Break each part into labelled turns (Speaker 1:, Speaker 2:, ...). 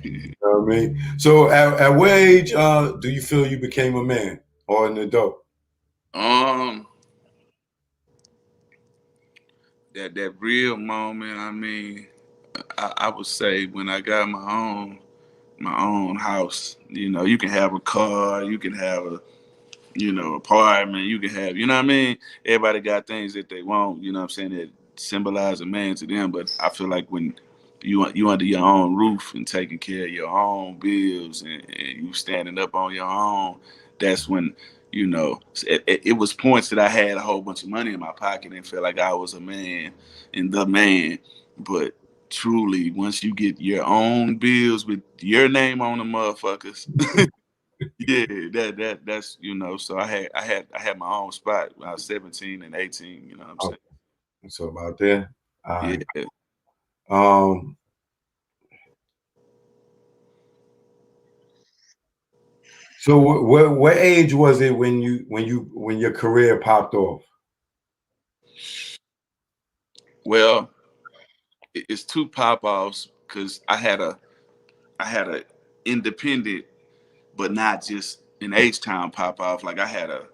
Speaker 1: You know what I mean? So at what age do you feel you became a man or an adult?
Speaker 2: Um, that real moment. I mean, I would say when I got my own house. You know, you can have a car, you can have a apartment, you can have, you know what I mean? Everybody got things that they want, you know what I'm saying, that symbolize a man to them. But I feel like when you under your own roof and taking care of your own bills and you standing up on your own, that's when, it was points that I had a whole bunch of money in my pocket and felt like I was a man and the man. But truly, once you get your own bills with your name on the motherfuckers, yeah, that's So I had my own spot when I was 17 and 18. You know what I'm
Speaker 1: Oh,
Speaker 2: saying?
Speaker 1: so about there. All right.
Speaker 2: Yeah.
Speaker 1: Um, so what age was it when your career popped off?
Speaker 2: Well, it's two pop offs because I had a independent, but not just an H Town pop off. Like I had a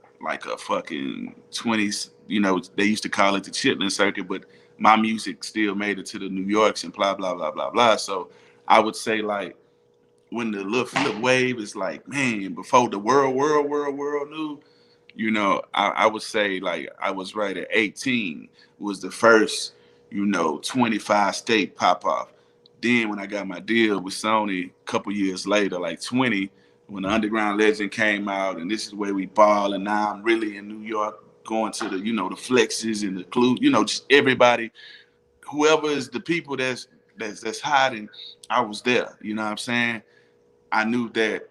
Speaker 2: fucking 20s. They used to call it the Chitlin Circuit, but my music still made it to the New Yorks and blah blah blah blah blah. So I would say like when the little flip wave is like, man, before the world knew, I would say like I was right at 18 was the first, 25 state pop off. Then when I got my deal with Sony a couple years later, like 20, when the Underground Legend came out and this is where we ball, and now I'm really in New York going to the flexes and the clue, just everybody, whoever is the people that's hiding, I was there. You know what I'm saying? I knew that,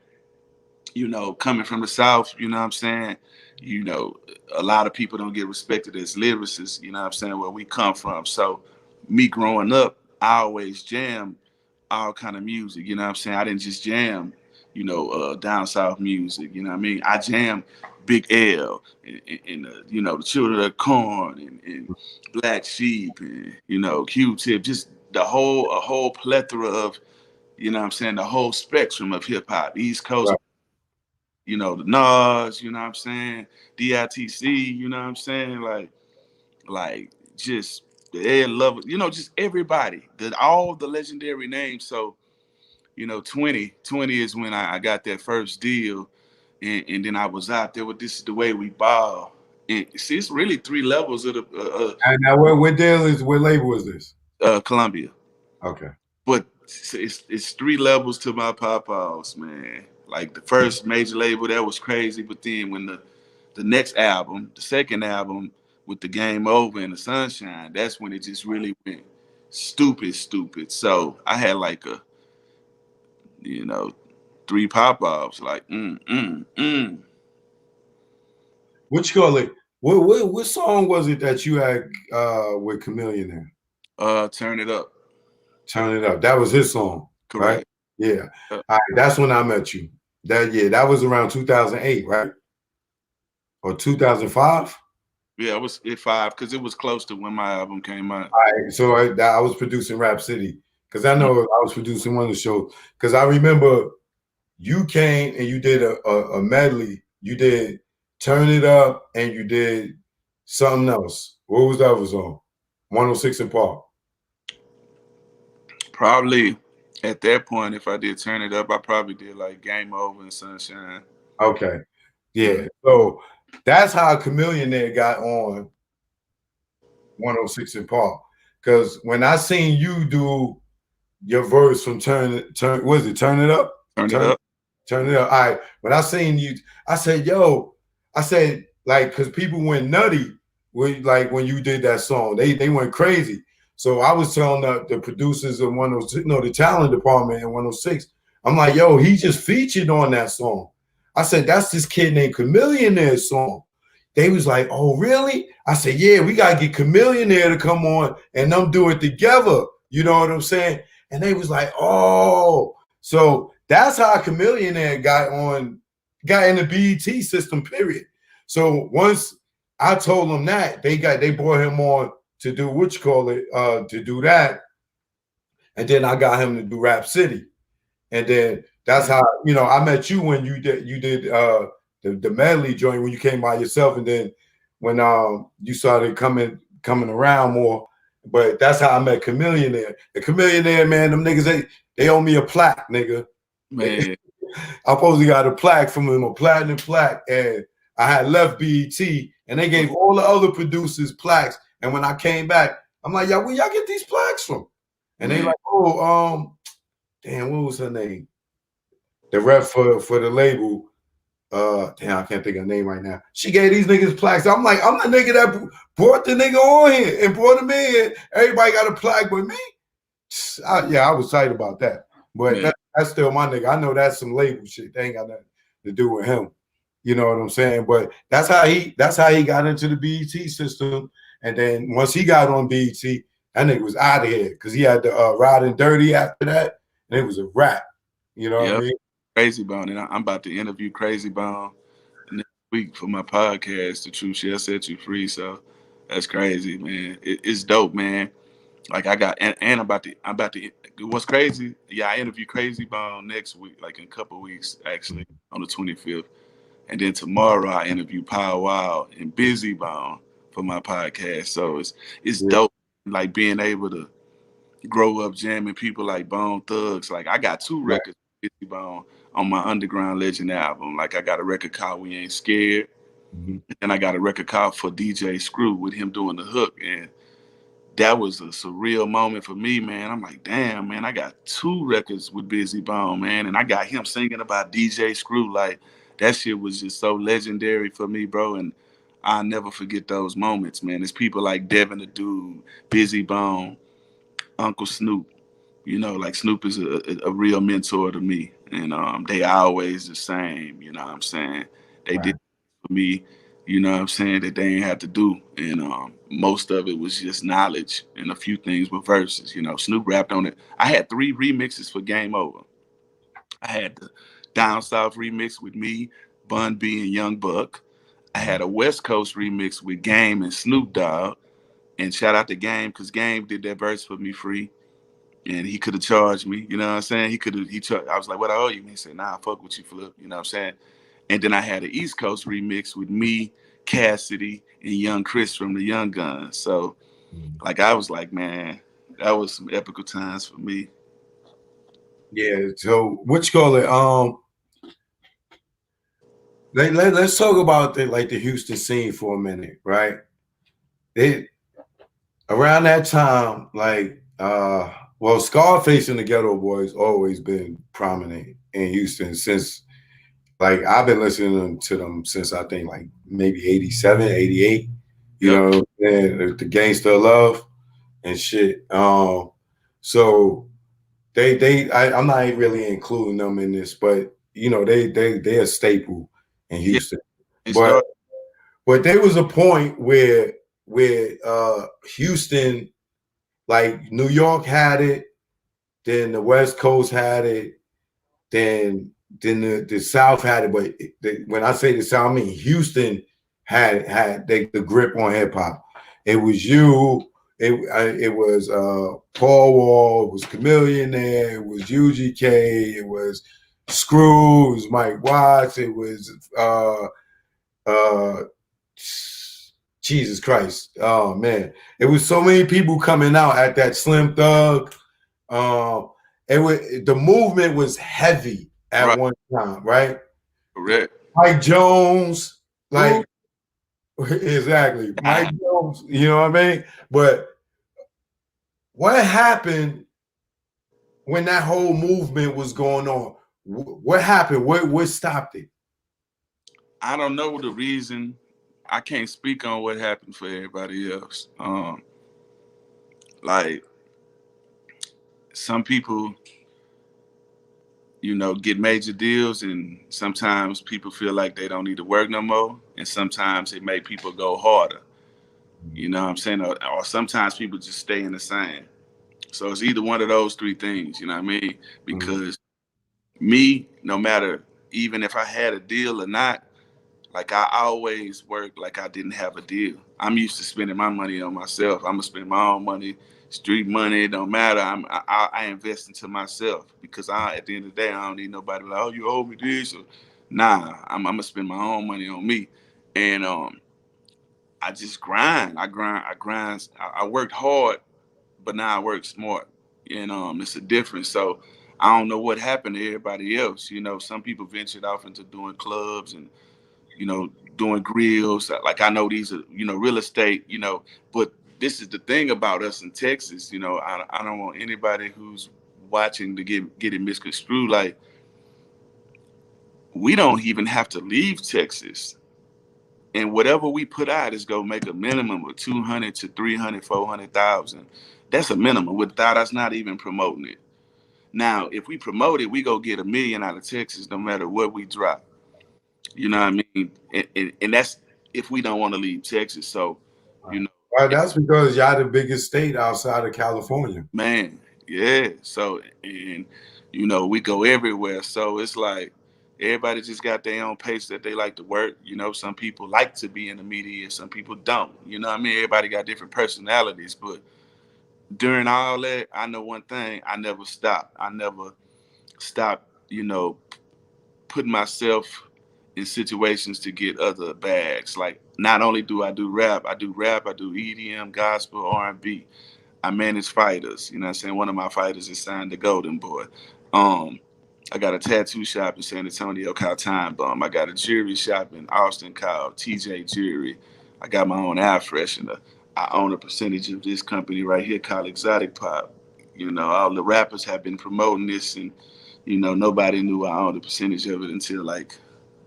Speaker 2: coming from the South, you know what I'm saying? You know, a lot of people don't get respected as lyricists, you know what I'm saying, where we come from. So me growing up, I always jammed all kind of music, you know what I'm saying? I didn't just jam, down south music, you know what I mean? I jammed Big L and the Children of the Corn and Black Sheep and, Q-Tip, just a whole plethora of, what I'm saying, the whole spectrum of hip hop, East Coast,
Speaker 1: Right.
Speaker 2: the Nas, you know what I'm saying, DITC, you know what I'm saying, like just the Ed Lover, just everybody, all the legendary names. So, 2020 is when I got that first deal, and then I was out there with This Is the Way We Ball. And see, it's really three levels of the
Speaker 1: And now what label is this?
Speaker 2: Columbia.
Speaker 1: Okay.
Speaker 2: But it's three levels to my pop house, man. Like the first major label, that was crazy, but then when the next album, the second album with the Game Over and the Sunshine, that's when it just really went stupid. So I had like you know, three pop offs, like
Speaker 1: What you call it? What song was it that you had with Chameleon there?
Speaker 2: Turn it up.
Speaker 1: Turn It Up. That was his song, right?
Speaker 2: Correct.
Speaker 1: Yeah.
Speaker 2: Uh,
Speaker 1: All right, that's when I met you. That was around 2008, right? Or 2005?
Speaker 2: yeah, it was at 5 because it was close to when my album came out.
Speaker 1: All right, so I was producing Rap City because I know I was producing one of the shows because I remember you came and you did a medley. You did Turn It Up and you did something else. What was that was on? 106 and Park.
Speaker 2: Probably at that point, if I did Turn It Up, I probably did like Game Over and Sunshine.
Speaker 1: Okay.
Speaker 2: Mhm.
Speaker 1: Yeah. So that's how Chameleon there got on 106 and Park. Because when I seen you do your verse from what is it, Turn It Up?
Speaker 2: Turn It
Speaker 1: Turn
Speaker 2: Up.
Speaker 1: Turn It Up. All right. When I seen you, I said, yo, I said, like, because people went nutty when you did that song. They went crazy. So I was telling the producers of 106, no, the talent department in 106, I'm like, yo, he just featured on that song. I said, that's this kid named Chameleonaire song. They was like, oh, really? I said, yeah, we got to get Chameleonaire to come on and them do it together. You know what I'm saying? And they was like, oh. So that's how Chameleonaire got in the BET system, period. So once I told them that, they brought him on to do what you call it, to do that. and then I got him to do Rap City, and then that's how I met you when you did the medley joint when you came by yourself, and then when you started coming around more. But that's how I met Chamillionaire. The Chamillionaire, man, them niggas they owe me a plaque, nigga.
Speaker 2: Man.
Speaker 1: I supposed to got a plaque from him, a platinum plaque, and I had left BET, and they gave all the other producers plaques. And when I came back, I'm like, "Yo, where y'all get these plaques from?" And they like, "Oh, damn, what was her name? The rep for the label. Damn, I can't think of her name right now. She gave these niggas plaques. I'm like, I'm the nigga that brought the nigga on here and brought him in. Everybody got a plaque but me. I was tight about that. But that's still my nigga. I know that's some label shit. They ain't got nothing to do with him. You know what I'm saying? But that's how he got into the BET system. And then once he got on BET, that nigga was out of here because he had the Riding Dirty after that, and it was a wrap. You know what I mean?
Speaker 2: Krayzie Bone, and I'm about to interview Krayzie Bone next week for my podcast, The Truth Shall Set You Free. So that's crazy, man. It's dope, man. Like I got, and I'm about to. What's crazy? Yeah, I interview Krayzie Bone next week, like in a couple of weeks, actually, on the 25th. And then tomorrow I interview Pow Wow and Busy Bone for my podcast. So it's dope, like being able to grow up jamming people like Bone Thugs. Like I got 2 records with Busy Bone on my Underground Legend album. Like I got a record called We Ain't Scared. And I got a record called For DJ Screw with him doing the hook. And that was a surreal moment for me, man. I'm like, damn, man, I got 2 records with Busy Bone, man. And I got him singing about DJ Screw. Like, that shit was just so legendary for me, bro. And I'll never forget those moments, man. There's people like Devin the Dude, Busy Bone, Uncle Snoop. You know, like Snoop is a real mentor to me. And they always the same, you know what I'm saying? They did for me, you know what I'm saying, that they ain't had to do. And most of it was just knowledge and a few things with verses. You know, Snoop rapped on it. I had 3 remixes for Game Over. I had the Down South remix with me, Bun B, and Young Buck. I had a West Coast remix with Game and Snoop Dogg. And shout out to Game, because Game did that verse for me free. And he could have charged me, you know what I'm saying? I was like, what I owe you? And he said, nah, fuck with you, Flip, you know what I'm saying? And then I had an East Coast remix with me, Cassidy, and Young Chris from the Young Guns. So, like, I was like, man, that was some epical times for me.
Speaker 1: Yeah. So, what you call it? Let's talk about the Houston scene for a minute, right? Around that time, well, Scarface and the Ghetto Boys always been prominent in Houston since, like, I've been listening to them since I think like maybe 87, 88, you know, and the Gangsta Love and shit. So I'm not really including them in this, but you know, they're a staple in Houston. But there was a point where Houston, like New York had it, then the West Coast had it, then the South had it. But when I say the South, I mean Houston had the grip on hip hop. It was you. It was Paul Wall. It was Chamillionaire. It was UGK. It was Screw. It was Mike Watts. It was Jesus Christ. Oh man, it was so many people coming out at that Slim Thug. The movement was heavy at one time, right?
Speaker 2: Correct.
Speaker 1: Mike Jones, like exactly. Mike Jones, you know what I mean? But what happened when that whole movement was going on? What happened? What stopped it?
Speaker 2: I don't know the reason. I can't speak on what happened for everybody else. Like some people, you know, get major deals, and sometimes people feel like they don't need to work no more, and sometimes it make people go harder. You know what I'm saying? Or sometimes people just stay in the same. So it's either one of those 3 things, you know what I mean? Because me, no matter, even if I had a deal or not, like I always work like I didn't have a deal. I'm used to spending my money on myself. I'm gonna spend my own money, street money, it don't matter. I invest into myself because at the end of the day, I don't need nobody like, oh, you owe me this. Or, nah, I'm gonna spend my own money on me. And I just grind. I grind. I worked hard, but now I work smart. And it's a difference. So I don't know what happened to everybody else. You know, some people ventured off into doing clubs and, you know, doing grills. Like I know these are, you know, real estate, you know, but this is the thing about us in Texas. You know, I don't want anybody who's watching to get it misconstrued. Like, we don't even have to leave Texas. And whatever we put out is gonna make a minimum of 200 to 300, 400,000. That's a minimum. Without us not even promoting it. Now, if we promote it, we go get $1 million out of Texas, no matter what we drop. You know what I mean? And that's if we don't want to leave Texas. So, you know,
Speaker 1: Right, that's because y'all the biggest state outside of California.
Speaker 2: man, yeah. So, and you know, we go everywhere. So it's like everybody just got their own pace that they like to work. You know, some people like to be in the media, some people don't. You know what I mean? Everybody got different personalities, but during all that, I know one thing: I never stopped. I never stopped. You know, putting myself in situations to get other bags. Like, not only do I do rap, I do EDM, gospel, R&B. I manage fighters. You know what I'm saying? One of my fighters is signed to Golden Boy. I got a tattoo shop in San Antonio called Time Bomb. I got a jewelry shop in Austin called TJ Jewelry. I got my own air freshener. I own a percentage of this company right here called Exotic Pop. You know, all the rappers have been promoting this, and you know, nobody knew I owned a percentage of it until like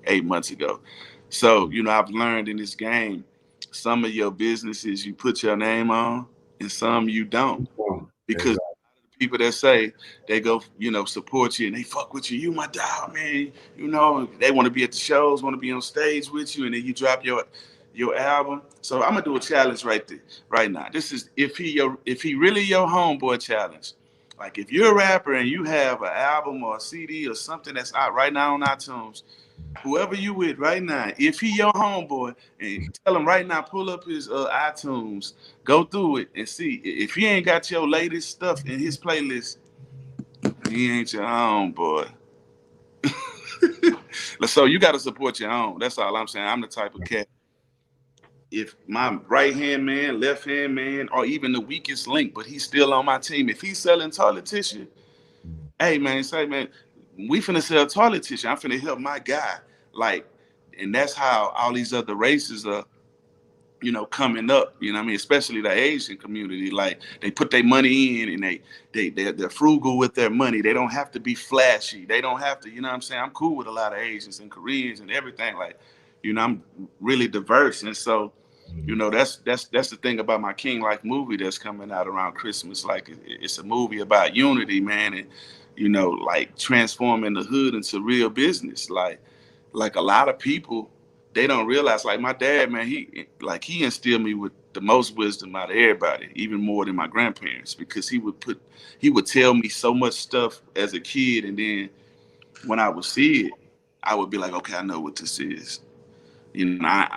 Speaker 2: 8 months ago. So, you know, I've learned in this game, some of your businesses you put your name on, and some you don't, because
Speaker 1: Exactly.
Speaker 2: people that say they go, you know, support you and they fuck with you. You my dog, man. You know, they want to be at the shows, want to be on stage with you, and then you drop your album. So I'm gonna do a challenge right now. This is if he really your homeboy challenge. Like, if you're a rapper and you have an album or a CD or something that's out right now on iTunes, whoever you with right now, if he your homeboy, and tell him right now, pull up his iTunes, go through it and see if he ain't got your latest stuff in his playlist, he ain't your homeboy. So you got to support your own. That's all I'm saying. I'm the type of cat. If my right hand man, left hand man, or even the weakest link, but he's still on my team, if he's selling toilet tissue, hey man, say man, we finna sell toilet tissue. I'm finna help my guy. Like, and that's how all these other races are, you know, coming up. You know what I mean? Especially the Asian community. Like, they put their money in and they're frugal with their money. They don't have to be flashy. They don't have to, you know what I'm saying? I'm cool with a lot of Asians and Koreans and everything. Like, you know, I'm really diverse. And so, you know, that's the thing about my King Life movie that's coming out around Christmas. Like, it's a movie about unity, man, and you know, like transforming the hood into real business. Like a lot of people, they don't realize. Like my dad, man, he instilled me with the most wisdom out of everybody, even more than my grandparents, because he would tell me so much stuff as a kid, and then when I would see it, I would be like, okay, I know what this is. You know,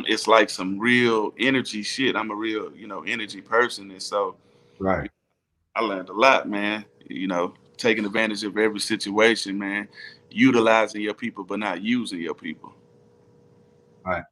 Speaker 2: it's like some real energy shit. I'm a real, you know, energy person. And so
Speaker 1: Right.
Speaker 2: I learned a lot, man. You know, taking advantage of every situation, man, utilizing your people, but not using your people.
Speaker 1: Right.